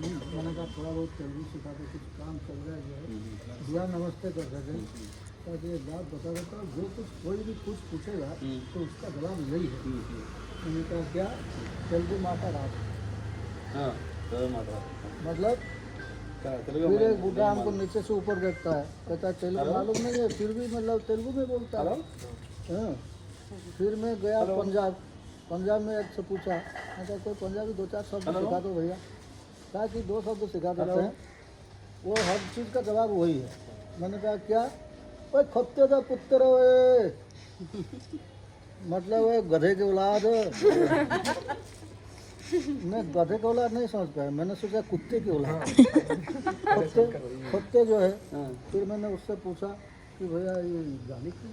मैंने कहा थोड़ा बहुत तेलुगु सिखा दो, कुछ काम चल रहा है। भैया नमस्ते कर रहे थे, ये बात बता देता हूँ, जो कुछ कोई भी कुछ पूछेगा तो उसका जवाब यही है। मैंने कहा क्या? तेलुगु माता रात। हाँ, मतलब फिर एक बूढ़ा हमको नीचे से ऊपर देखता है, कहता है तेलुगु मालूम नहीं है, फिर भी मतलब तेलुगु में बोलता है। हाँ, फिर मैं गया पंजाब में एक से पूछा, मैं कहा कोई पंजाबी 2-4 शब्द सिखा दो भैया। कहा कि 2 शब्द सिखा देते हैं, वो हर चीज़ का जवाब वही है। मैंने कहा क्या? ओए खत्ते का पुत्र ओए, मतलब वो गधे की औलाद। मैं गधे की औलाद नहीं समझ पाया, मैंने सोचा कुत्ते की औलाद। खत्ते जो है। फिर मैंने उससे पूछा कि भैया ये गाली क्यों?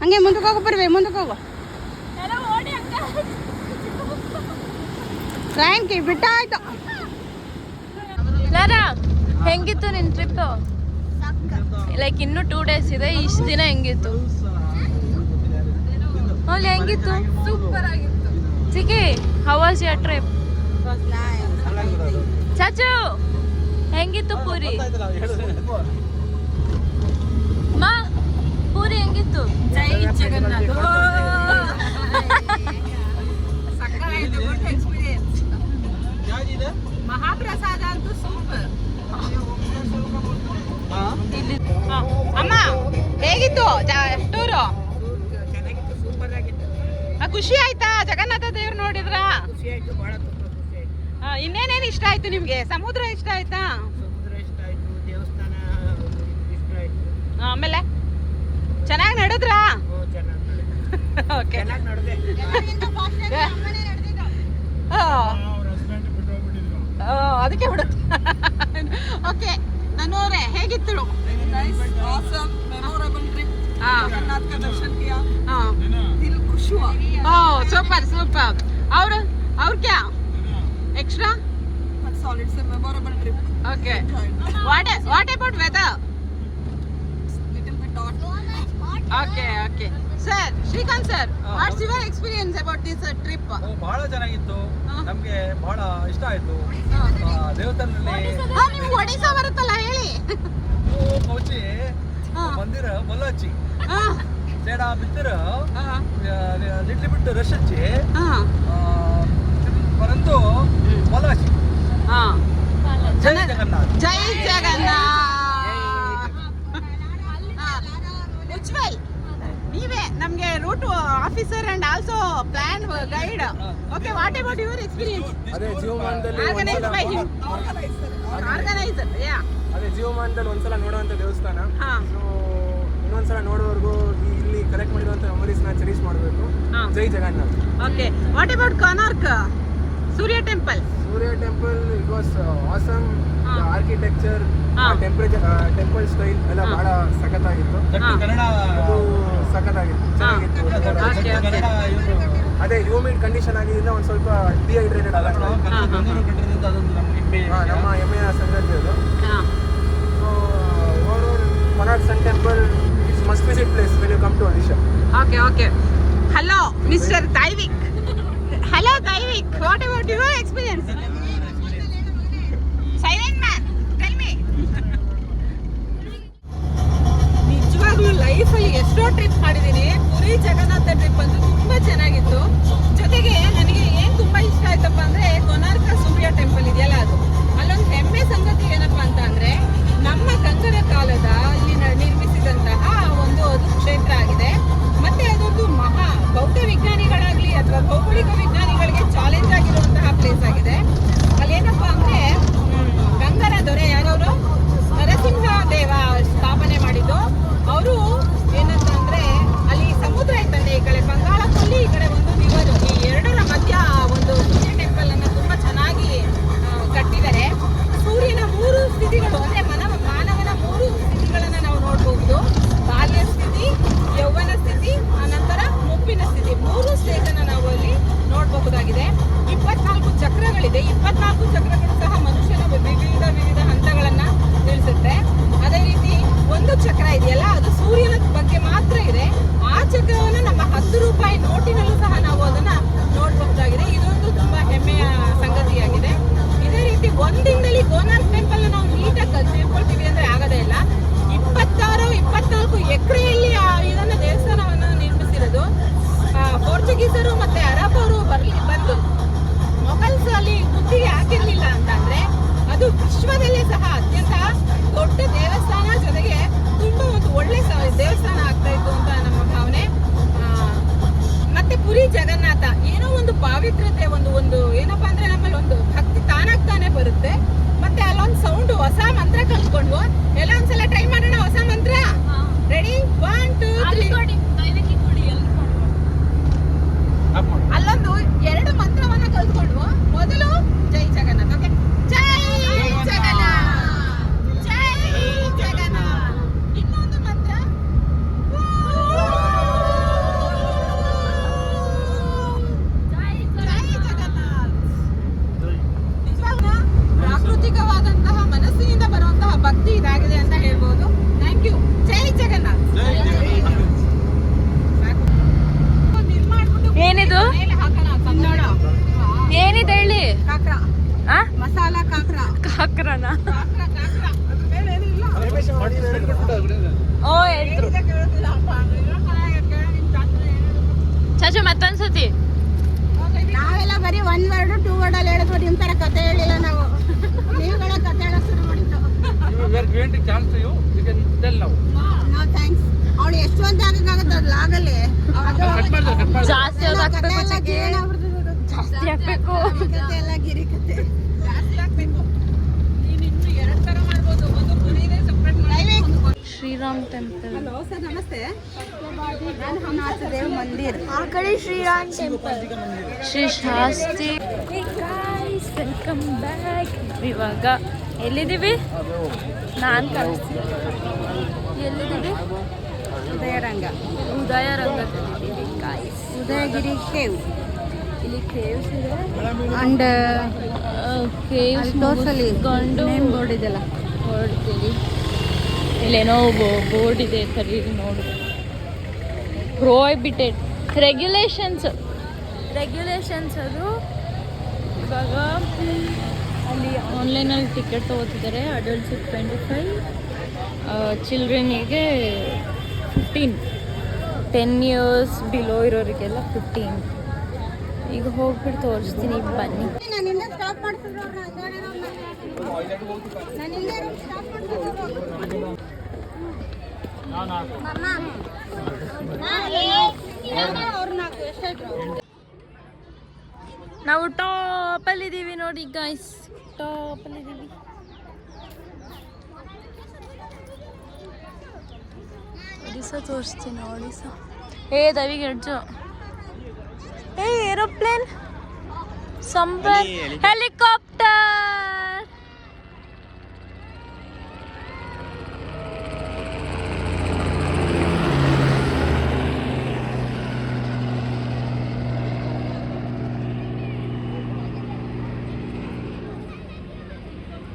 ಹಂಗೆ ಮುಂದಕ್ಕೆ ಹೋಗೋ ಬರ್ಬೇ, ಮುಂದಕ್ಕೆ ಹೋಗೋ. ಥ್ಯಾಂಕ್ ಯು, ಬಿಟ್ಟ ಆಯ್ತು. ಲಾರಾ, ಹೆಂಗಿತ್ತು ನಿನ್ನ ಟ್ರಿಪ್ಪು? ಲೈಕ್ ಇನ್ನೂ 2 days ಇದೆ, ಇಷ್ಟು ದಿನ ಹೆಂಗಿತ್ತು? ಅಲ್ಲಿ ಹೆಂಗಿತ್ತು? ಸೂಪರ್ ಆಗಿತ್ತು. ಚಿಕ್ಕಿ, ಹೌ ವಾಸ್ ಯುವರ್ ಟ್ರಿಪ್? ಚಾಚು, ಹೆಂಗಿತ್ತು ಪೂರಿ? ಮಾ, ಪೂರಿ ಹೆಂಗಿತ್ತು? ಜೈ ಜಗನ್ನಾಥ. ಸಕ್ಕತ್ತಾಗಿತ್ತು, ಗುಡ್ ಎಕ್ಸ್ಪೀರಿಯನ್ಸ್. ಮಹಾಪ್ರಸಾದ ಅಂತೂ ಸೂಪರ್. ಅಮ್ಮ ಹೇಗಿತ್ತು ಟೂರು? ಸೂಪರ್ ಆಗಿತ್ತು. ಖುಷಿ ಆಯ್ತಾ? ಜಗನ್ನಾಥ ದೇವ್ರು ನೋಡಿದ್ರ? ಖುಷಿ ಆಯ್ತು, ಬಹಳ ಖುಷಿ ಆಯ್ತು. ಇನ್ನೇನೇನು ಇಷ್ಟ ಆಯ್ತು ನಿಮ್ಗೆ? ಸಮುದ್ರ ಇಷ್ಟ ಆಯ್ತಾ? ಸಮುದ್ರ ಇಷ್ಟ ಆಯ್ತು, ದೇವಸ್ಥಾನ ಇಷ್ಟ ಆಯ್ತು. ಆಮೇಲೆ ಚೆನ್ನಾಗಿ ನಡೆದ್ರಾ? ಓಕೆ, ಅದಕ್ಕೆ ಬಿಡುತ್ತೆ. ಓಕೆ, ನನ್ನೋರೆ ಹೇಗಿತ್ತು? Super super. और क्या एक्स्ट्रा? solid से memorable trip. Okay, what about weather? Little bit hot. Okay sir, Shrikant sir, what's your experience about this trip? ಬಹಳ ಚೆನ್ನಾಗಿತ್ತು, ನಮಗೆ ಬಹಳ ಇಷ್ಟ ಆಯ್ತು. ದೇವಸ್ಥಾನದಲ್ಲಿ ನಿಮ್ಗೆ ಒಡಿಶಾ ಬರುತ್ತಲ್ಲ ಹೇಳಿ. ಪೌಚಿ ಮಂದಿರ ಮೊಲಾಚಿ ಸೇಡ ಬಿತ್ತರ ಲಿಟ್ಲಿ ಬಿಟ್ಟು ರಶ್ ಹಚ್ಚಿ ಪರಂತು ಮೊಲಾಚಿ. ಜೈ ಜಗನ್ನಾಥ್. ಜೈ ಜಗನ್ನಾಥ್. ಉಜ್ವಲ್, ನೀವೇ ನಮಗೆ route officer and also plan guide. Okay, what about your experience? ಅದೇ ಜೀವಮಾನದಲ್ಲಿ ಆರ್ಗನೈಸರ್. ಯಾ, ಅದೇ ಜೀವಮಾನದಲ್ಲಿ ಒಂದ್ಸಲ ನೋಡುವಂತ ದೇವಸ್ಥಾನ. ಇನ್ನೊಂದ್ಸಲ ನೋಡೋವರೆಗೂ ಇಲ್ಲಿ ಕಲೆಕ್ಟ್ ಮಾಡಿರುವಂತ ಮೆಮೊರೀಸ್ನ ಚೆರಿಶ್ ಮಾಡಬೇಕು. ಜೈ Jagannath. Okay, what about Konark Surya temple? Surya temple it was awesome. Architecture, temple style ಎಲ್ಲ ಬಹಳ ಸಖತ್ತಾಗಿತ್ತು. ಅದು ಸಖತ್ತಾಗಿತ್ತು, ಚೆನ್ನಾಗಿತ್ತು. ಅದೇ ಹ್ಯೂಮಿಡ್ ಕಂಡೀಷನ್ ಆಗಿದ್ದರಿಂದ ಒಂದು ಸ್ವಲ್ಪ ಡಿಹೈಡ್ರೇಟೆಡ್ ಆಗುತ್ತೆ. ನಮ್ಮ ಹೆಮ್ಮೆಯ ಸಂಗತಿ ಅದು. Monarch Sun Temple is must visit place when you come to Odisha. Okay. Hello, Mr. Daivik. Hello, Daivik. What about your experience? Silent man, tell me. ನಿಜವಾಗ್ಲೂ ಲೈಫಲ್ಲಿ ಎಷ್ಟೋ ಟ್ರಿಪ್ ಮಾಡಿದ್ದೀನಿ. ಪುರಿ ಜಗನ್ನಾಥ ಟ್ರಿಪ್ ಅಂತೂ ತುಂಬಾ ಚೆನ್ನಾಗಿತ್ತು. ಜೊತೆಗೆ ನನಗೆ ಏನ್ ತುಂಬಾ ಇಷ್ಟ ಆಯ್ತಪ್ಪ ಅಂದ್ರೆ ಕೊನಾರ್ಕ ಸೂರ್ಯ ಟೆಂಪಲ್ ಇದೆಯಲ್ಲ, ಅದು ಅಲ್ಲೊಂದು ಹೆಮ್ಮೆ ಸಂಗತಿ ಏನಪ್ಪಾ ಅಂತ ಅಂದ್ರೆ ನಮ್ಮ ಗಂಗರ ಕಾಲದ ಇಲ್ಲಿ ನಿರ್ಮಿಸಿದಂತಹ ಒಂದು ಅದು ಕ್ಷೇತ್ರ ಆಗಿದೆ. ಮತ್ತೆ ಅದೊಂದು ಮಹಾ ಬೌದ್ಧ ವಿಜ್ಞಾನಿಗಳಾಗ್ಲಿ ಅಥವಾ ಭೌಗೋಳಿಕ ವಿಜ್ಞಾನಿಗಳಿಗೆ ಚಾಲೆಂಜ್ ಆಗಿರುವಂತಹ ಪ್ಲೇಸ್ ಆಗಿದೆ. ಅಲ್ಲೇನಪ್ಪಾ ಅಂದ್ರೆ ಪಾವಿತ್ರತೆ ಒಂದು ಏನಪ್ಪಾ ಅಂದ್ರೆ ನಮ್ಮಲ್ಲಿ ಒಂದು ಭಕ್ತಿ ತಾನಾಗ್ತಾನೆ ಬರುತ್ತೆ. ಮತ್ತೆ ಅಲ್ಲೊಂದು ಸೌಂಡ್ ಹೊಸ ಮಂತ್ರ ಕಲ್ತ್ಕೊಂಡು ಎಲ್ಲ ಒಂದ್ಸಲ ಟ್ರೈ ಮಾಡೋಣ. ಹೊಸ ಮಂತ್ರ ರೆಡಿ 1 2 3 ಅಲ್ಲೊಂದು 2 ಮಂತ್ರವನ್ನ ಕಲ್ತ್ಕೊಂಡು ಮೊದಲು ಜೈ ಜಗನ್ನಾಥ್. ಓಕೆ, ಜೈ ಜಗನ್ನಾಥ್, ಜೈ ಜಗನ್ನಾಥ್. ಇನ್ನೊಂದು ಮಂತ್ರ ಜೈ ಜಗನ್ನಾಥ್. ನಿಜವಾಗ್ಲೂ ಪ್ರಾಕೃತಿಕವಾದಂತಹ ಮನಸ್ಸಿನಿಂದ ಬರುವಂತಹ ಭಕ್ತಿ ಇದಾಗಿದೆ ಅಂತ ಹೇಳ್ಬೋದು. Thank you. ಜೈ ಜಗನ್ನಾಥ್. ಏನಿದು? ಏನಿದೆ ಹೇಳಿ? ಕಾಕ್ರಾ, ಮಸಾಲಾ ಕಾಕ್ರಾ. ಕಾಕ್ರನ? ಓ ಹೇಳಿದ್ರು ಚಾಚು. ಮತ್ತೊಂದ್ಸತಿ ನಾವೆಲ್ಲ ಬರೀ 1 ವರ್ಡ್ 2 ವರ್ಡ್ ಅಲ್ಲಿ ಹೇಳಿದ್ವು. ನಿಮ್ ತರ ಕತೆ ಹೇಳಿಲ್ಲ ನಾವು. ನೀವುಗಳ ಕತೆ ಹೇಳಕ್ ಶುರು ಮಾಡಿದ್ದು. ಥ್ಯಾಂಕ್ಸ್. ಅವಳು ಎಷ್ಟು ಅಂತ ಆಗಕ್ಕಾಗತ್ತೆ ಅದು ಲಾಗಲ್ಲಿ. ಜಾಸ್ತಿ ಜಾಸ್ತಿ ಹಾಕ್ಬೇಕು. ಎಲ್ಲ ಗಿರಿ ಕತೆ ಜಾಸ್ತಿ ಹಾಕ್ಬೇಕು. ನೀನು ಇನ್ನು 2 ತರ ಮಾಡ್ಬೋದು. ಒಂದು ಪುರಿನೇ ಸೆಪರೇಟ್ ಮಾಡಿ. ಶ್ರೀರಾಮ್ ಟೆಂಪಲ್. ಹಲೋ ಸರ್, ನಮಸ್ತೆ. ನಾನು ಹನುಮಾದೇವ್ ಮಂದಿರ್. ಆ ಕಡೆ ಶ್ರೀರಾಮ್ ಟೆಂಪಲ್. ಶ್ರೀ ಶಾಸ್ತಿ. Welcome back. ಇವಾಗ ಎಲ್ಲಿದ್ದೀವಿ? ನಾನು ಕಳಿಸ್ತೀನಿ. ಎಲ್ಲಿದ್ದೀವಿ? ಉದಯರಂಗ. ಉದಯರಂಗದಲ್ಲಿ ಉದಯಗಿರಿ ಕೇವ್. ಇಲ್ಲಿ ಕೇವ್ಸ್ ಇದೆ. ಅಂಡ್ ಕೇವ್ಸ್ ತೋರ್ಸಲಿ ಗಂಡು ನೇಮ್ ಬೋರ್ಡ್ ಇದೆಲ್ಲ ಹೊರಡ್ತೀವಿ. ಇಲ್ಲೇನೋ ಬೋರ್ಡ್ ಇದೆ, ಕರೀ ನೋಡು. ಪ್ರೋಹಿಬಿಟೆಡ್ ರೆಗ್ಯುಲೇಷನ್ಸ್ ಅದು. ಇವಾಗ ಅಲ್ಲಿ ಆನ್ಲೈನಲ್ಲಿ ಟಿಕೆಟ್ ತೊಗೋತಿದ್ದಾರೆ. ಅಡಲ್ಟ್ಸಿಗೆ 25, ಚಿಲ್ಡ್ರನಿಗೆ 15, 10 ಇಯರ್ಸ್ ಬಿಲೋ ಇರೋರಿಗೆಲ್ಲ 15. ಈಗ ಹೋಗ್ಬಿಟ್ಟು ತೋರಿಸ್ತೀನಿ, ಬನ್ನಿ. ನನ್ನಿಂದ ಸ್ಟಾಪ್ ಮಾಡ್ತಿದ್ರು ನಾವು ಟಾಪಲ್ಲಿದ್ದೀವಿ ನೋಡಿ ಗೈಸ್, ಟಾಪಲ್ಲಿದ್ದೀವಿ. ಒಡಿಸಾ ತೋರಿಸ್ತೀನಿ. ಒಡಿಸಾ ದವಿಗೆ ಎಡ್ಜು. ಏರೋಪ್ಲೇನ್, ಸಂಬರ್, ಹೆಲಿಕಾಪ್ಟರ್.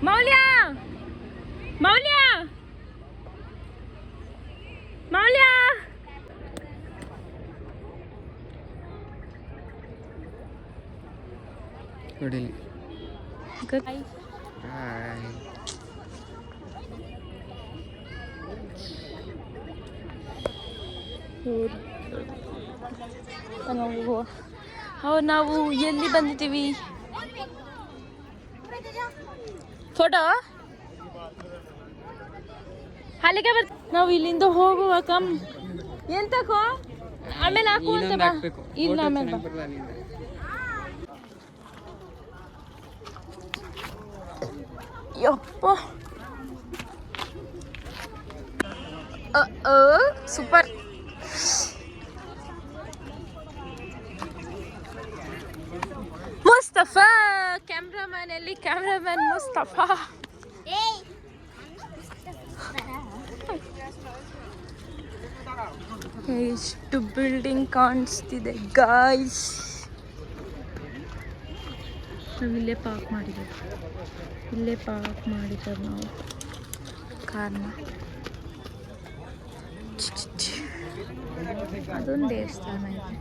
ಮೌಲ್ಯ ಮೌಲ್ಯ ಮೌಲ್ಯ ಕೊಡಿಲಿ. ನಾವು ಎಲ್ಲಿ ಬಂದಿದ್ದೀವಿ? ಫೋಟೋ ಅಲ್ಲಿಗೆ ನಾವು ಇಲ್ಲಿಂದ ಹೋಗುವ ಕಮ್ ಎಂತಕೋ ಆಮೇಲೆ ಹಾಕು ಅಂತ ಬಾ. ಇಲ್ಲ ಆಮೇಲೆ ಬಾ. ಯಪ್ಪ ಸೂಪರ್. ಮುಸ್ತಫಾ ಕ್ಯಾಮ್ರಾಮನ್ ಎಲ್ಲಿ? ಕ್ಯಾಮ್ರಾಮನ್ ಮುಸ್ತಫಾ. ಎಷ್ಟು ಬಿಲ್ಡಿಂಗ್ ಕಾಣಿಸ್ತಿದೆ ಗಾಯ್ಸ್. ನಾವು ಇಲ್ಲೇ ಪಾರ್ಕ್ ಮಾಡಿದ್ದೇವೆ ನಾವು ಕಾರ್ನ. ಅದೊಂದು ದೇವಸ್ಥಾನ ಇದೆ.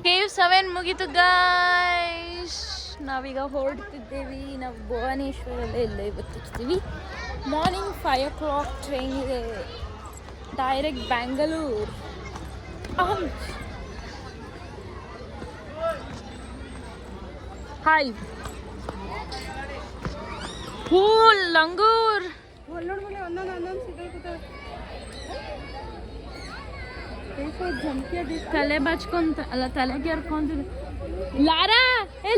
ಕೇವ್ 7 ಮುಗೀತು ಗಾಯ್ಸ್. ನಾವೀಗ ಹೊರಡ್ತಿದ್ದೇವೆ. ನಾವು ಭುವನೇಶ್ವರಲ್ಲೇ ಇಲ್ಲೇ ಇವತ್ತಿರ್ತೀವಿ. ಮಾರ್ನಿಂಗ್ 5 o'clock ಟ್ರೈನ್ ಇದೆ ಡೈರೆಕ್ಟ್ ಬ್ಯಾಂಗಲೂರು. ಹಾಯ್ ಹೂ ಲಂಗೂರ್. ತಲೆ ಬಚ್ಕೊಂತ ಅಲ್ಲ ತಲೆಗೆ ಹರ್ಕೊಂತಿದ್ ಲಾರಾ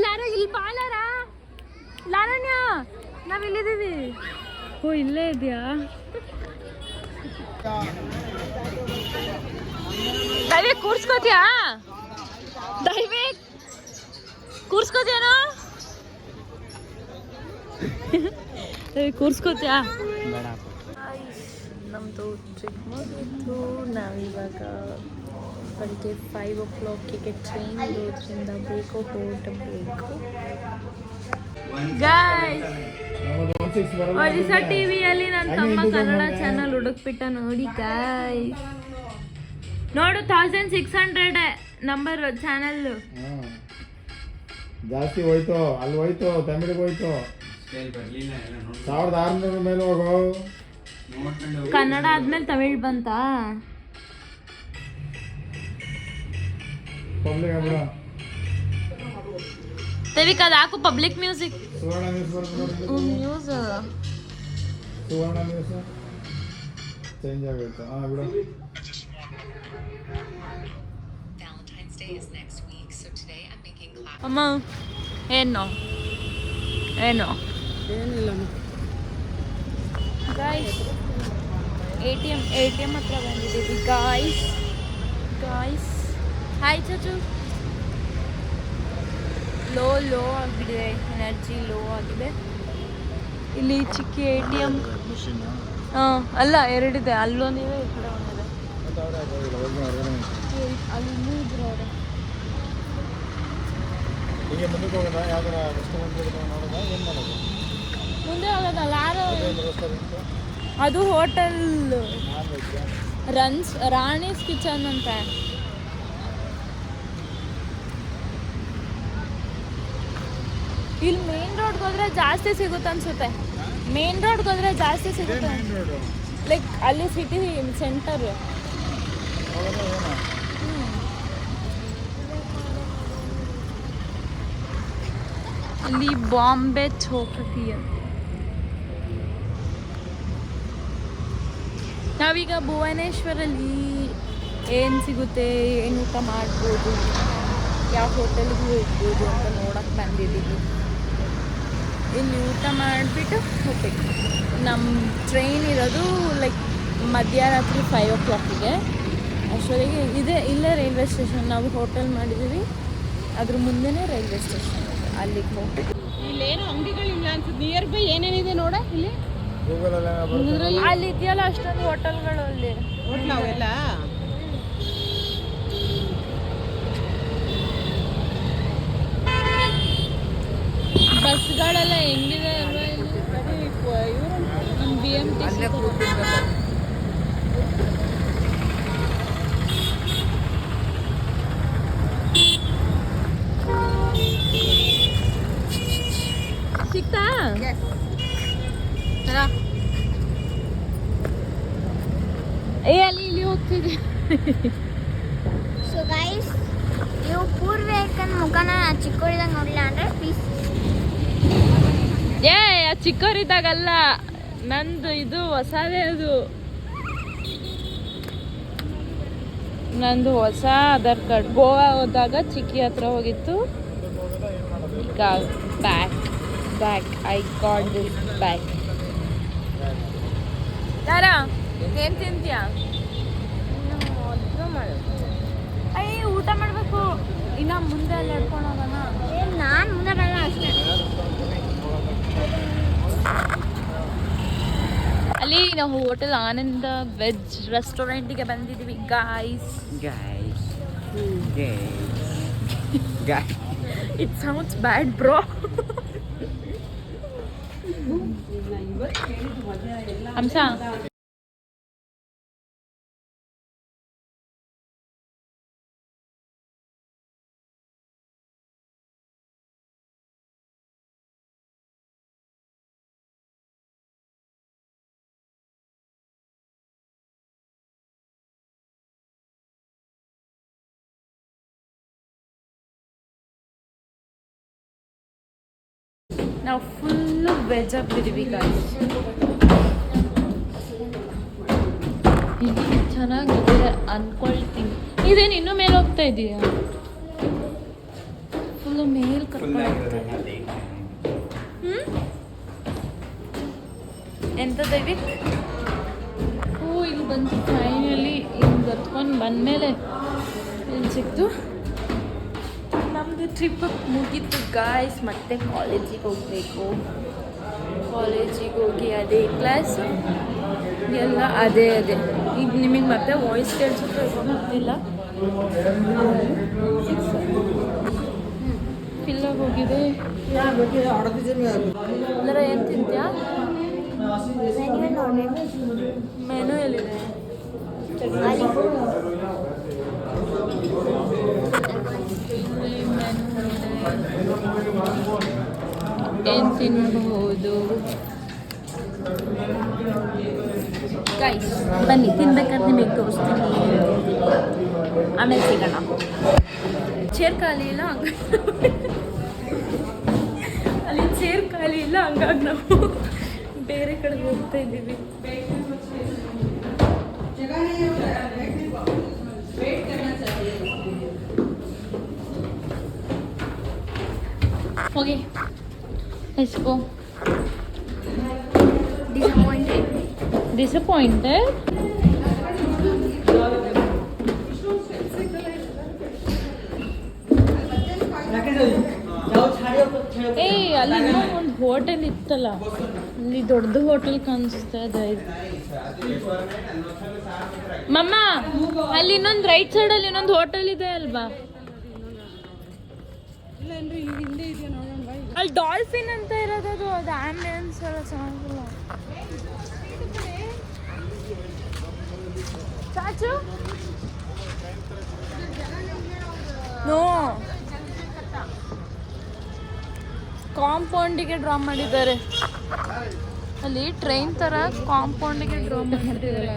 ಲಾರಾ ಇಲ್ಲಿ ಬಾ ಲಾರಣ್ಯ ನಾವಿಲ್ಲಿದ್ದೀವಿ ಓ ಇಲ್ಲೇ ಇದೆಯಾ ದಯವಿಟ್ಟು ಕೂರ್ಸ್ಕೋತಿಯಾ ಕೂರ್ಸ್ಕೋತಿಯಾನೋ ಕೂರ್ಸ್ಕೋತಿಯಾ ನಮ್ಮದು ಟ್ರಿಪ್ ಮುಗಿತು ನಾವಿವಾಗ ಬೆಳಿಗ್ಗೆ 5 o'clock ಟ್ರೈನ್ ಇರೋದ್ರಿಂದ ಬೇಗ ಹೊರಡಬೇಕು ಒರಿಸ್ಸಾ ಟಿವಿಯಲ್ಲಿ ನನ್ನ ತಮ್ಮ ಕನ್ನಡ ಚಾನಲ್ ಹುಡುಕ್ಬಿಟ್ಟ ನೋಡಿ ಗಾಯ್ಸ್ ನೋಡು 1600 ನಂಬರ್ ಚಾನಲ್ ಜಾಸ್ತಿ ಹೋಯ್ತು ಅಲ್ಲಿ ಹೋಯ್ತು ತಮಿಳಿಗೆ ಹೋಯ್ತು 1600 ಮೇಲೆ ಹೋಗೋ ಕನ್ನಡ ಆದ್ಮೇಲೆ ತಮಿಳ್ ಬಂತಾ ಪಬ್ಲಿಕ್ ಬಿಡ ತೆವಿಕ್ ಅದು ಹಾಕು ಪಬ್ಲಿಕ್ ಮ್ಯೂಸಿಕ್ ಸುವರ್ಣ ನ್ಯೂಸ್ ನ್ಯೂಸ್ ಸುವರ್ಣ ನ್ಯೂಸ್ ಚೇಂಜ್ ಆಗೋಯ್ತು ಬಿಡು ಅಮ್ಮ ಏನು ಗಾಯ್ಸ್ ATM ಹತ್ರ ಬಂದಿದ್ದೀವಿ ಗಾಯ್ಸ್ ಹಾಯ್ ಚಚು ಲೋ ಆಗಿದೆ ಎನರ್ಜಿ ಲೋ ಆಗಿದೆ ಇಲ್ಲಿ ಚಿಕ್ಕ ATM ಅಲ್ಲ ಎರಡಿದೆ ಅಲ್ಲೊಂದಿದೆ ಈ ಕಡೆ ಒಂದಿದೆ ಅಲ್ಲಿ ಇನ್ನೂ ಇದ್ರು ಅವರು ಈಗ ಮುಂದಕ್ಕೆ ಹೋಗೋದಾ ಯಾವ್ದಾರ ರೆಸ್ಟೋರೆಂಟ್ ನೋಡೋದಾ ಏನು ಮಾಡೋದು ಮುಂದೆ ಹೋಗೋದಲ್ಲ ಅದು ಹೋಟೆಲ್ ರಾಣೀಸ್ ಕಿಚನ್ ಅಂತ ಇಲ್ಲಿ ಮೇನ್ ರೋಡ್ಗೆ ಹೋದ್ರೆ ಜಾಸ್ತಿ ಸಿಗುತ್ತೆ ಅನ್ಸುತ್ತೆ ಲೈಕ್ ಅಲ್ಲಿ ಸಿಟಿ ಸೆಂಟರ್ ಅಲ್ಲಿ ಬಾಂಬೆ ಚೌಕಟಿ ಅಂತ ನಾವೀಗ ಭುವನೇಶ್ವರಲ್ಲಿ ಏನು ಸಿಗುತ್ತೆ ಏನು ಊಟ ಮಾಡ್ಬೋದು ಯಾವ ಹೋಟೆಲ್ಗೆ ಹೋಗ್ಬೋದು ಅಂತ ನೋಡಕ್ಕೆ ಬಂದಿದ್ದೀವಿ ಇಲ್ಲಿ ಊಟ ಮಾಡಿಬಿಟ್ಟು ಹೋಗ್ಬೇಕು ನಮ್ಮ ಟ್ರೈನ್ ಇರೋದು ಲೈಕ್ ಮಧ್ಯರಾತ್ರಿ 5 o'clock ಅಷ್ಟೊತ್ತಿಗೆ ಇಲ್ಲೇ ರೈಲ್ವೆ ಸ್ಟೇಷನ್ ನಾವು ಹೋಟೆಲ್ ಮಾಡಿದ್ದೀವಿ ಅದ್ರ ಮುಂದೆನೇ ರೈಲ್ವೆ ಸ್ಟೇಷನ್ ಅಲ್ಲಿಗೆ ಹೋಗ್ಬೇಕು ಇಲ್ಲೇನು ಅಂಗಡಿಗಳಿಲ್ಲ ಅನ್ಸುತ್ತೆ ನಿಯರ್ ಬೈ ಏನೇನಿದೆ ನೋಡ ಇಲ್ಲಿ ಅಲ್ಲಿ ಇದೆಯಲ್ಲ ಅಷ್ಟೊಂದು ಹೋಟೆಲ್ಗಳು ಅಲ್ಲಿ ನಾವೆಲ್ಲ ಬಸ್ಗಳೆಲ್ಲ ಹೆಂಗಿದೆ ಅಲ್ವಾ ಇಲ್ಲಿ ನಮ್ಮ BMTC ಸಿಕ್ತಾ ಅಲ್ಲಿ ಇಲ್ಲಿ ಹೋಗ್ತಿದೆ ಸೊ ಗೈಸ್ ನೀವು ಪೂರ್ವೇಕನ್ ಮುಖನ ಚಿಕ್ಕವಳಿದಾಗ ನೋಡಲಿಲ್ಲ ಅಂದರೆ ಪ್ಲೀಸ್ ಚಿಕ್ಕವರಿದ್ದಾಗಲ್ಲ ನಂದು ಇದು ಹೊಸದೇ ಅದು ನಂದು ಹೊಸ ಆಧಾರ್ ಕಾರ್ಡ್ ಗೋವಾ ಹೋದಾಗ ಚಿಕ್ಕಿ ಹತ್ರ ಹೋಗಿತ್ತು ಈಗ back I got this back ಯಾರಾ ಏನು ತಿಂತೀಯಾ ಅಯ್ಯ ಊಟ ಮಾಡಬೇಕು ಇನ್ನು ಮುಂದೆ ಅಲ್ಲಿ ಹಿಡ್ಕೊಂಡು ಹೋಗೋಣ ನಾನು ಮುಂದೆ ಬರಲ್ಲ ಅಷ್ಟೇ ಅಲ್ಲಿ ನಾವು ಹೋಟೆಲ್ ಆನಂದ ವೆಜ್ ರೆಸ್ಟೋರೆಂಟಿಗೆ ಬಂದಿದ್ದೀವಿ guys it sounds bad bro Hamsa ನಾವು ಫುಲ್ಲು ವೆಜ್ ಆಗ್ಬಿಟ್ಟಿದ್ದೀವಿ ಗಾಯ್ಸ್ ಇಲ್ಲಿ ಚೆನ್ನಾಗಿದೆ ಅನ್ಕೊಳ್ತೀನಿ. ಇದೇನು ಇನ್ನೂ ಮೇಲೆ ಹೋಗ್ತಾ ಇದೆಯಾ? ಫುಲ್ಲು ಮೇಲೆ ಕರ್ಕೊಂಡು ಹೋಗ್ತಾ ಇದೆ. ಎಂತ ದೇವಿ? ಇಲ್ಲಿ ಬಂದು ಫೈನಲಿ ಹಿಂಗೆ ಬರ್ತ್ಕೊಂಡು ಬಂದಮೇಲೆ ಇಲ್ಲಿ ಸಿಕ್ತು. ನಮ್ಮದು ಟ್ರಿಪ್ ಮುಗೀತು ಗಾಯ್ಸ್. ಮತ್ತೆ ಕಾಲೇಜಿಗೆ ಹೋಗಬೇಕು. ಕಾಲೇಜಿಗೆ ಹೋಗಿ ಅದೇ ಕ್ಲಾಸು ಎಲ್ಲ ಅದೇ ಈಗ ನಿಮಗೆ ಮತ್ತೆ ವಾಯ್ಸ್ ಕೇಳಿಸುತ್ತೆ ಗೊತ್ತಿಲ್ಲ. ಫಿಲ್ಲಾಗಿ ಹೋಗಿದೆ. ಅದರ ಏನು ತಿಂತ್ಯಾ? ಮೆನು ಎಲ್ಲಿದೆ? ಏನು ತಿನ್ಬಹುದು ಗೈಸ್? ಬನ್ನಿ ತಿನ್ಬೇಕಾದ್ರೆ ನಿಮಗೆ ತೋರಿಸ್ತೀನಿ. ಆಮೇಲೆ ಸಿಗೋಣ. ಚೇರ್ ಖಾಲಿ ಇಲ್ಲ ಅಲ್ಲಿ ಚೇರ್ ಖಾಲಿ ಇಲ್ಲ, ಹಂಗಾಗಿ ನಾವು ಬೇರೆ ಕಡೆ ಹೋಗ್ತಾ ಇದ್ದೀವಿ. ಹೋಗಿ let's go. Disappointed? ಏಯ್ ಅಲ್ಲಿ ಇನ್ನೂ ಒಂದು ಹೋಟೆಲ್ ಇತ್ತಲ್ಲ, ಅಲ್ಲಿ ದೊಡ್ಡ ಹೋಟೆಲ್ ಕಾಣಿಸ್ತಾ ಇದೆ. ಮಮ್ಮ ಅಲ್ಲಿ ಇನ್ನೊಂದು ರೈಟ್ ಸೈಡಲ್ಲಿ ಇನ್ನೊಂದು ಹೋಟೆಲ್ ಇದೆ ಅಲ್ವಾ? ಅಲ್ಲಿ ಡಾಲ್ಫಿನ್ ಅಂತ ಇರೋದು. ಅದು ಆಂಬಿಯನ್ಸ್ ಎಲ್ಲ ಚೆನ್ನಾಗಿಲ್ಲ. ಚಾಚು ನೋ, ಕಾಂಪೌಂಡಿಗೆ ಡ್ರಾ ಮಾಡಿದ್ದಾರೆ. ಅಲ್ಲಿ ಟ್ರೈನ್ ತರ ಕಾಂಪೌಂಡಿಗೆ ಡ್ರಾ ಮಾಡಿದ್ದಾರೆ.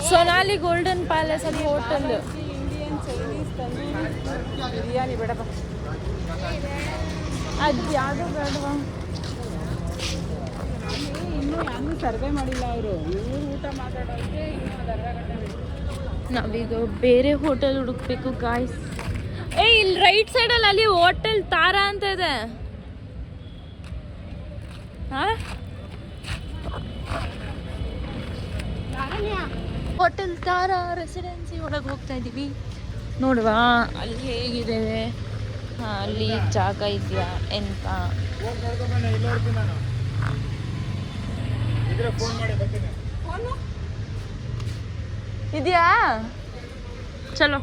ಸೊನಾಲಿ ಗೋಲ್ಡನ್ ಪ್ಯಾಲೇಸ್ ಅದು hotel. Indian Chinese tandoori biryani ಬೇಡಪ್ಪ. ಅದು ಯಾವುದೋ ಬೇಡವಾ? ಇನ್ನೂ ಯಾರು ಸರ್ವೆ ಮಾಡಿಲ್ಲ ಅವರು. ಇವ್ರು ಊಟ ಮಾತಾಡೋಕ್ಕೆ ಇನ್ನೂ ಒಂದು ಅರ್ಧ ಗಂಟೆ ಬೇಕು. ನಾವೀಗ ಬೇರೆ ಹೋಟೆಲ್ ಹುಡುಕ್ಬೇಕು ಗಾಯ್ಸ್. ಇಲ್ಲಿ ರೈಟ್ ಸೈಡಲ್ಲಿ ಅಲ್ಲಿ ಹೋಟೆಲ್ ತಾರಾ ಅಂತ ಇದೆ. ಹೋಟೆಲ್ ತಾರಾ ರೆಸಿಡೆನ್ಸಿ ಒಳಗೆ ಹೋಗ್ತಾ ಇದ್ದೀವಿ. ನೋಡುವ ಅಲ್ಲಿ ಹೇಗಿದೆ, ಅಲ್ಲಿ ಜಾಗ ಇದೆಯಾ ಎಂತ. ಇದೆಯಾ? ಚಲೋ.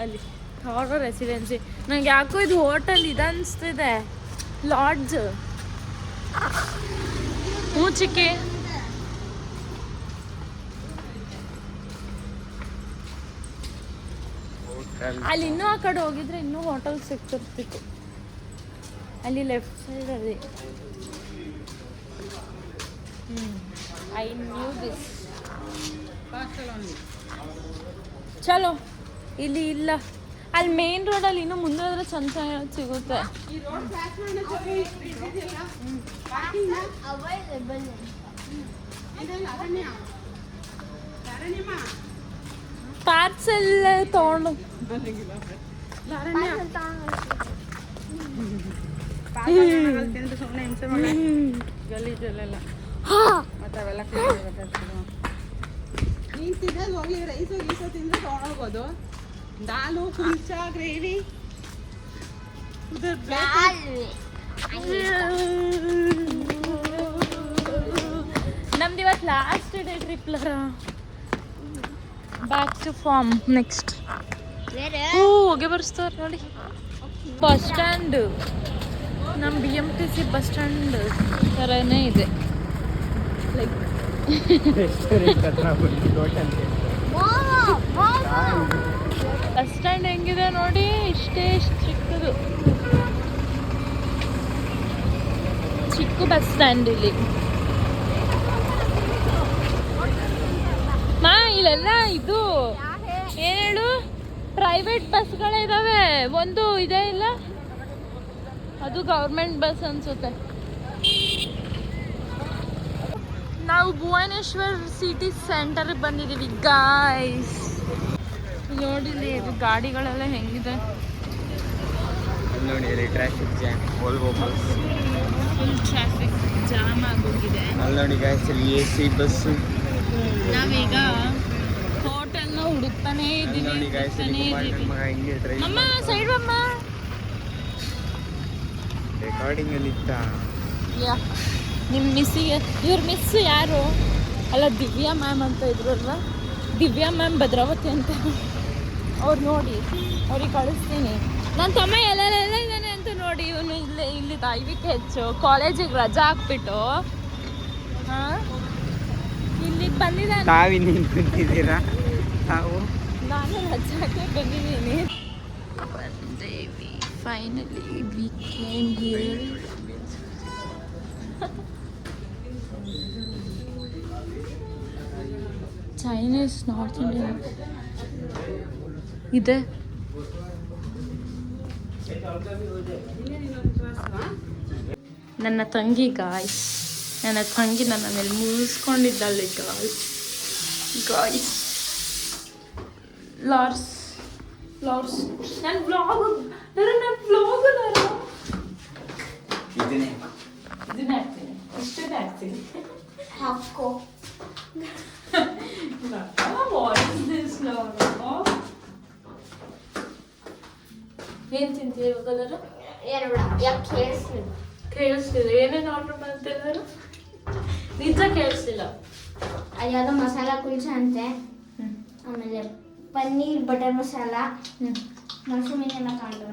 ಅಲ್ಲಿ ತಾರಾ ರೆಸಿಡೆನ್ಸಿ. ನಂಗೆ ಯಾಕೋ ಇದು ಹೋಟೆಲ್ ಇದು ಅನಿಸ್ತಿದೆ, ಲಾಡ್ಜ್. ಹ್ಞೂ ಚಿಕ್ಕಿ. ಅಲ್ಲಿ ಇನ್ನೂ ಆ ಕಡೆ ಹೋಗಿದ್ರೆ ಇನ್ನೂ ಹೋಟೆಲ್ ಸಿಗ್ತಿರ್ತಿತ್ತು. ಅಲ್ಲಿ ಲೆಫ್ಟ್ ಸೈಡಲ್ಲಿ. I knew this. ಚಲೋ. ಇಲ್ಲಿ ಇಲ್ಲ, ಅಲ್ಲಿ ಮೇನ್ ರೋಡಲ್ಲಿ ಇನ್ನೂ ಮುಂದೆ ಹೋದ್ರೆ ಚಂದ ಸಿಗುತ್ತೆ. ಪಾರ್ಸಲ್ ತಗೊಂಡು ಸುಮ್ಮನೆ ಹಿಂಸೆ ಮಾಡಿ ಗಲೀಜಲ್ಲೆಲ್ಲ ಮತ್ತೆ ಅವೆಲ್ಲ ನೀನು ತಿನ್ನೋದು ಹೋಗಿ ರೈಸು ಗೀಸು ತಿಂದರೆ ತೊಗೊಂಡೋಗ್ಬೋದು. ದಾಲು ಕುಲ್ಚಾ ಗ್ರೇವಿ ನಮ್ದು ಇವತ್ತು ಲಾಸ್ಟ್ ಡೇ ಟ್ರಿಪ್ ಲರ. Back to farm next. ಹೋಗಿ ಬರ್ಸ್ತಾರೆ ನೋಡಿ. ಬಸ್ ಸ್ಟ್ಯಾಂಡ್ ನಮ್ಮ BMTC ಬಸ್ ಸ್ಟ್ಯಾಂಡ್ ಥರನೇ ಇದೆ. ಲೈಕ್ ಬಸ್ ಸ್ಟ್ಯಾಂಡ್ ಹೆಂಗಿದೆ ನೋಡಿ, ಇಷ್ಟೇ ಚಿಕ್ಕದು. ಚಿಕ್ಕ ಬಸ್ ಸ್ಟ್ಯಾಂಡ್ ಇಲ್ಲಿ. ಮಾ ಇಲ್ಲೆಲ್ಲ ಇದು ಏನು ಹೇಳು, ಪ್ರೈವೇಟ್ ಬಸ್ಗಳಿದಾವೆ, ಒಂದು ಇದೇ ಇಲ್ಲ, ಅದು ಗೌರ್ಮೆಂಟ್ ಬಸ್ ಅನ್ಸುತ್ತೆ. ನಾವು ಭುವನೇಶ್ವರ್ ಸಿಟಿ ಸೆಂಟರ್ಗೆ ಬಂದಿದ್ದೀವಿ ಗಾಯ್ಸ್. ನೋಡಿಲಿ ಇದು ಗಾಡಿಗಳೆಲ್ಲ ಹೆಂಗಿದೆ ನೋಡಿ, traffic jam, Volvo bus, full traffic jam ಆಗೋಗಿದೆ. ಅಲ್ಲಿ ನೋಡಿ ಗಾಯ್ಸ್, ಇಲ್ಲಿ AC ಬಸ್ಸು. ನಾವೀಗ ಹೋಟೆಲ್ನ ಹುಡುಕ್ತಾನೇ ಇದ್ದೀವಿ. ಅಮ್ಮ ಸೈಡ್ ಅಮ್ಮ, ರೆಕಾರ್ಡಿಂಗ್ ಅಲ್ಲಿ ಇತ್ತ. ನಿಮ್ಮ ಮಿಸ್ಸಿಗೆ, ಇವ್ರ ಮಿಸ್ ಯಾರು ಅಲ್ಲ, ದಿವ್ಯಾ ಮ್ಯಾಮ್ ಅಂತ ಇದ್ರು ಅಲ್ವಾ, ದಿವ್ಯಾ ಮ್ಯಾಮ್ ಭದ್ರಾವತಿ ಅಂತ. ಅವ್ರು ನೋಡಿ, ಅವ್ರಿಗೆ ಕಳಿಸ್ತೀನಿ. ನನ್ನ ತಮ್ಮ ಎಲ್ಲೆಲ್ಲ ಇದ್ದಾನೆ ಅಂತ ನೋಡಿ. ಇವನು ಇಲ್ಲಿ ದಯವಿಟ್ಟು ಹೆಚ್ಚು ಕಾಲೇಜಿಗೆ ರಜಾ ಹಾಕ್ಬಿಟ್ಟು ಇಲ್ಲಿಗೆ ಬಂದಿದ್ದಾನೆ. ತಾವಿನ್ನೇನು ಕುಂತಿದ್ದೀರಾ? ನಾವು ನಾನು ರಜಾ ಹಾಕಿ ಬಂದಿದ್ದೀನಿ. ಬಂದೇವಿ finally, we came here. Chinese, north Indian ಇದೆ. ನನ್ನ ತಂಗಿ ಗಾಯ್ಸ್, ನನ್ನ ತಂಗಿ ನನ್ನ ಮೇಲೆ ಮುಗಿಸ್ಕೊಂಡಿದ್ದಾಳೆ ಗಾಯ್ಸ್. ಲಾರ್ಸ್ ನನ್ನ ಬ್ಲಾಗ್ ಇದನ್ನೇ ಹಾಕ್ತೀನಿ, ಇಷ್ಟೇ ಹಾಕ್ತೀನಿ. ಹಾಕೋ. ಏನ್ ತಿಂತೀವಿ ಇವಾಗಲರು? ಎರಡು ಯಾಕೆ ಕೇಳಿಸ್ಲಿಲ್ಲ? ಕೇಳಿಸ್ತಿಲ್ಲ. ಏನೇನು ಆರ್ಡರ್ ಮಾಡ್ತಿದ್ದಾರೆ? ನಿಜ ಕೇಳಿಸ್ತಿಲ್ಲ. ಅದು ಯಾವುದೋ ಮಸಾಲ ಕುಲ್ಚಾ ಅಂತೆ, ಆಮೇಲೆ ಪನ್ನೀರ್ ಬಟರ್ ಮಸಾಲ, ಮಶ್ರೂಮ್ ಏನೆಲ್ಲ ತಗೊಂಡು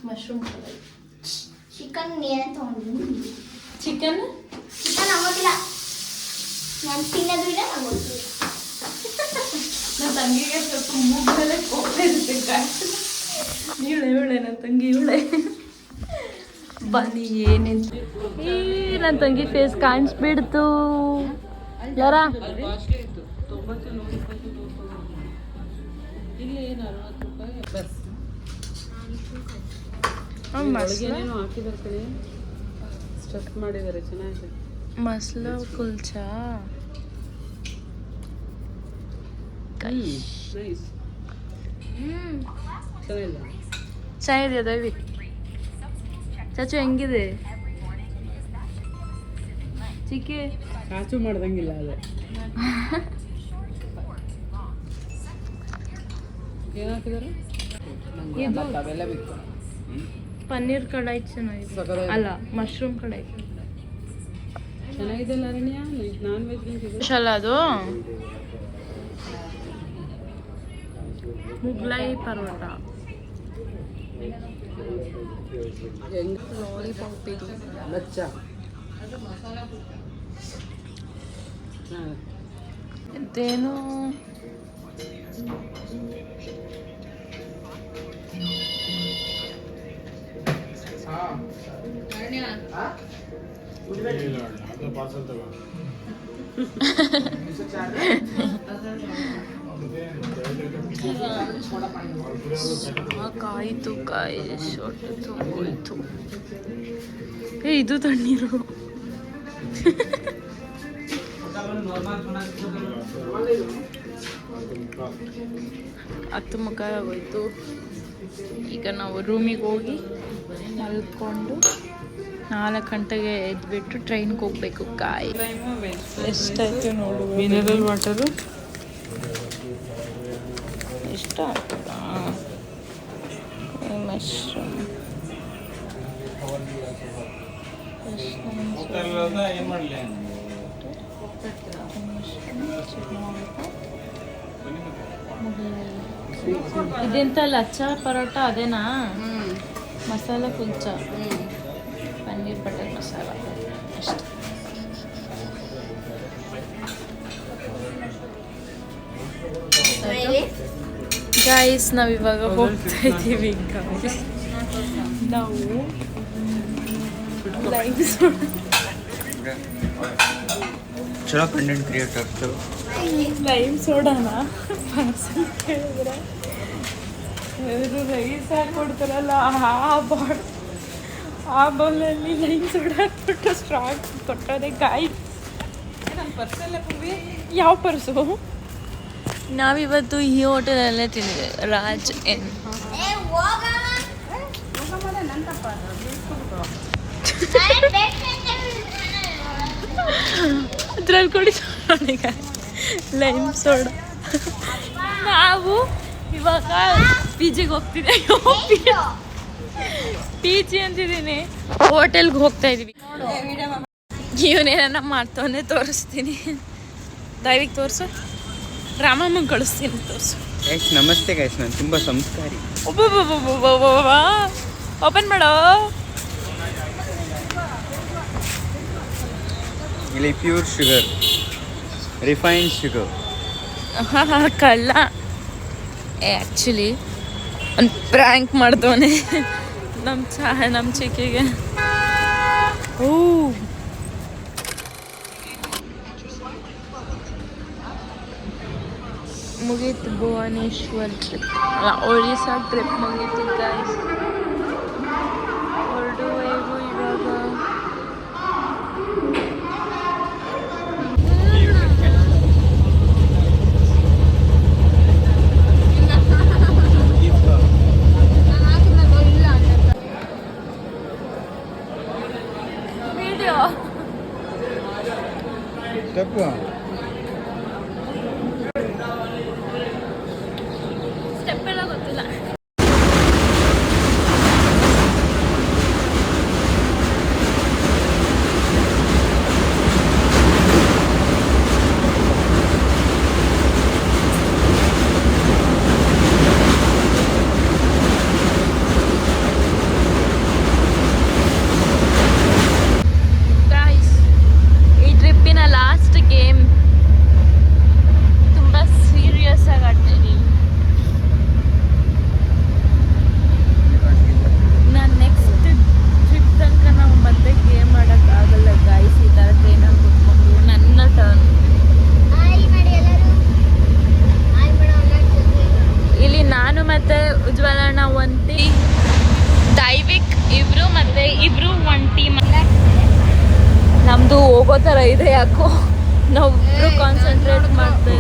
ಮಶ್ರೂಮ್ ಕಬಾಬ್, ಚಿಕನ್ ಏನೇ ತೊಗೊಂಡಿದ್ದೀನಿ. ಚಿಕನ್ ಆಗೋದಿಲ್ಲ, ನಾನು ತಿನ್ನೋದು ಇಲ್ಲ, ಆಗೋದಿಲ್ಲ. ನನ್ನ ತಂಗಿಗೆ ಸ್ವಲ್ಪ ಮೂಗಲ್ಲೇ ಕೋಪ ಇರುತ್ತೆ. ಇವಳೆ ನನ್ನ ತಂಗಿ, ಇವಳೆ ಬನ್ನಿ. ಏನೇನು ನನ್ನ ತಂಗಿ ಫೇಸ್ ಕಾಣಿಸ್ಬಿಡ್ತು. ಯಾರ ಮಸಾಲ ಕುಲ್ಚಾ ಚೆನ್ನಾಗಿದೆ ದಯವಿ. ಚಾಚು ಹೆಂಗಿದೆ? ಚಿಕ್ಕಿ ಕಾಚು ಮಾಡ್ದಂಗಿಲ್ಲ ಅದು. ಏನು ಹಾಕಿದಾರೆ? ಇದು ಪನ್ನೀರ್ ಕಡಾಯಿ ಚೆನ್ನಾಗಿದೆ, ಅಲ್ಲ ಮಶ್ರೂಮ್ ಕಡಾಯಿ ಚೆನ್ನಾಗಿದೆ. ಅರಣ್ಯ ನಾನ್ ವೆಜ್ ಅಲ್ಲ ಅದು ಮುಗ್ಲಾಯಿ ಪರೋಟ, ಲಾಲಿಪಾಪ್, ಇದು ಲಚ್ಚ. ಇದೇನು ಕಾಯಿತು, ಕಾಯಿ ಶೊಟ್ಟು ಹೋಯ್ತು. ಇದು ತಣ್ಣೀರು. ಹತ್ತು ಮುಖ ಆಗೋಯ್ತು. ಈಗ ನಾವು ರೂಮಿಗೆ ಹೋಗಿ ಮಲ್ಕೊಂಡು 4 ಗಂಟೆಗೆ ಎದ್ಬಿಟ್ಟು ಟ್ರೈನ್ಗೆ ಹೋಗ್ಬೇಕು. ಕಾಯಿ ಎಷ್ಟಾಯ್ತು ನೋಡು. ಮಿನರಲ್ ವಾಟರು ಇಷ್ಟ ಆಗ್ತದಾ? ಮಶ್ರೂಮ್ ಇದೆಂತ ಲಚ್ಚ ಪರೋಟ ಅದೇನಾ? ಮಸಾಲ ಕುಲ್ಚಾ, ಪನ್ನೀರ್ ಬಟರ್ ಮಸಾಲ ಅಷ್ಟೇ. ಗಾಯ್ಸ್ ನಾವಿವಾಗ ಹೋಗ್ತಾ ಇದ್ದೀವಿ. ಗಾಯ್ಸ್ ನಾವು ಚಲೋ ಕಂಟೆಂಟ್ ಕ್ರಿಯೇಟರ್ಸ್ ಲೈಮ್ ಸೋಡಾನ ಪಾರ್ಸಲ್ ಕೇಳಿದ್ರೆ ಅವರು ರೈಸ್ ಹಾಕ್ಕೊಡ್ತಾರಲ್ಲ ಆ ಬೌಲಲ್ಲಿ ಲೈನ್ ಸೋಡಾ ಹಾಕ್ಬಿಟ್ಟು ಸ್ಟ್ರಾಂಗ್ ಕೊಟ್ಟೋದೆ ಗಾಯಿ. ನನ್ನ ಪರ್ಸೆಲ್ಲ ಪೂವಿ ಯಾವ ಪರ್ಸು? ನಾವಿವತ್ತು ಈ ಹೋಟೆಲಲ್ಲೇ ತಿಂದಿದೆ, ರಾಜ್ ಎನ್. ಅದ್ರಲ್ಲಿ ಕೊಡಿ ಲೈಮ್ ಸೋಡಾ. ನಾವು ಇವಾಗ ಪಿ ಜಿಗೆ ಹೋಗ್ತಿದ್ದೆ. ಪಿ ಜಿ ಅಂತಿದ್ದೀನಿ, ಹೋಟೆಲ್ಗೆ ಹೋಗ್ತಾ ಇದೀವಿ. ಇವನೇನ ಮಾಡ್ತವನ್ನೇ ತೋರಿಸ್ತೀನಿ. ದಯವಿಟ್ಟು ತೋರಿಸು. ರಾಮಮ್ಮಂಗೆ ಕಳಿಸ್ತೀನಿ, ತೋರಿಸು. ಗೈಸ್ ನಮಸ್ತೆ ಗೈಸ್, ನಾನು ತುಂಬ ಸಂಸ್ಕಾರಿ. ಓಪನ್ ಮಾಡೋ. ಇಲ್ಲಿ ಪ್ಯೂರ್ ಶುಗರ್, ರಿಫೈನ್ಡ್ ಶುಗರ್. ಕಳ್ಳ ಆ್ಯಕ್ಚುಲಿ ಒಂದು ಪ್ರ್ಯಾಂಕ್ ಮಾಡ್ದವನೆ ನಮ್ಮ ಚಿಕ್ಕಿಗೆ. ಓ ಮುಗೀತು ಭುವನೇಶ್ವರ್ ಟ್ರಿಪ್, ಅಲ್ಲ ಒರಿಸ್ಸಾ ಟ್ರಿಪ್ ಮುಗೀತು ಗೈಸ್. ಹೊರಡುವೆವು ಇವಾಗ. ತಪ್ಪು ಸ್ಟೆಪ್ ಎಲ್ಲ ಗೊತ್ತಿಲ್ಲ. ಈ ಟ್ರಿಪ್ಪಿನ ಲಾಸ್ಟ್ ಗೇಮ್ ತುಂಬ ಸೀರಿಯಸ್ ಆಗಿ ಆಡ್ತೀನಿ. ನಾನು ನೆಕ್ಸ್ಟ್ ಟ್ರಿಪ್ ತನಕ ನಾವು ಮತ್ತೆ ಗೇಮ್ ಮಾಡೋಕ್ಕಾಗಲ್ಲ ಗಾಯ್ಸ್. ಈ ಥರ ಟ್ರೈನಲ್ಲಿ ಕೂತ್ಕೊಂಡು ನನ್ನ ಟರ್ನ್. ಇಲ್ಲಿ ನಾನು ಮತ್ತೆ ಉಜ್ವಲಣ್ಣ ಒಂಟಿ, ದೈವಿಕ್ ಇಬ್ರು ಮತ್ತೆ ಇಬ್ರು ಒಂದು ಟೀಮ್. ನಮ್ಮದು ಹೋಗೋ ಥರ ಇದೆ, ಯಾಕೋ ನಾವು ಕಾನ್ಸಂಟ್ರೇಟ್ ಮಾಡ್ತಾ